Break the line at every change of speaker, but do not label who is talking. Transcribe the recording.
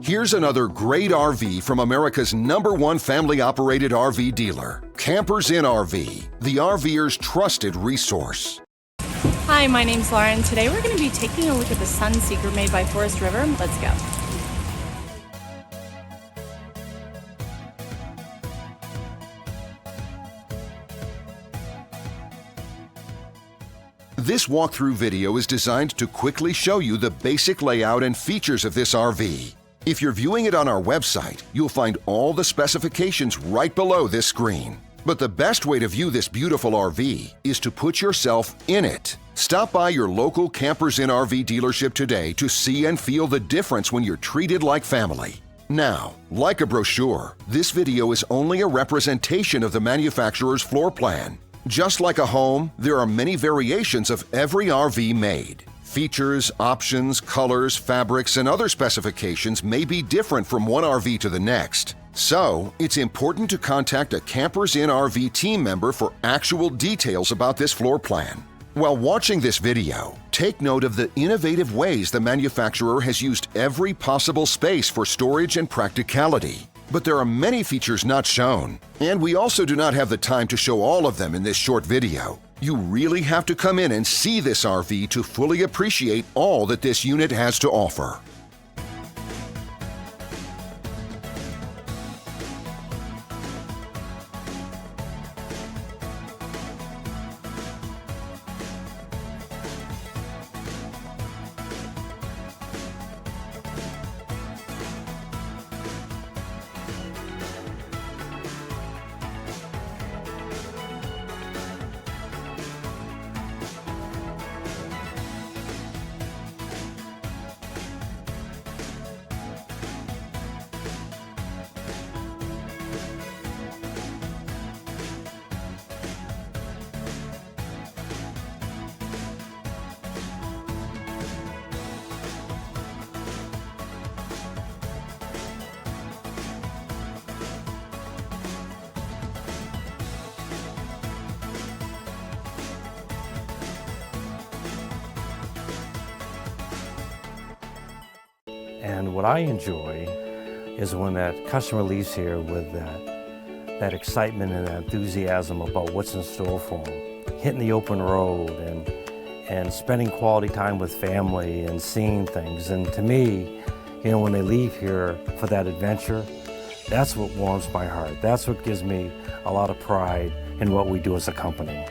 Here's another great RV from America's #1 family-operated RV dealer, Campers Inn RV, the RVer's trusted resource.
Hi, my name's Lauren. Today we're going to be taking a look at the Sunseeker made by Forest River. Let's go.
This walkthrough video is designed to quickly show you the basic layout and features of this RV. If you're viewing it on our website, you'll find all the specifications right below this screen. But the best way to view this beautiful RV is to put yourself in it. Stop by your local Campers Inn RV dealership today to see and feel the difference when you're treated like family. Now, like a brochure, this video is only a representation of the manufacturer's floor plan. Just like a home, there are many variations of every RV made. Features, options, colors, fabrics, and other specifications may be different from one RV to the next. So, it's important to contact a Campers Inn RV team member for actual details about this floor plan. While watching this video, take note of the innovative ways the manufacturer has used every possible space for storage and practicality. But there are many features not shown, and we also do not have the time to show all of them in this short video. You really have to come in and see this RV to fully appreciate all that this unit has to offer.
And what I enjoy is when that customer leaves here with that excitement and that enthusiasm about what's in store for them. Hitting the open road and spending quality time with family and seeing things. And to me, you know, when they leave here for that adventure, that's what warms my heart. That's what gives me a lot of pride in what we do as a company.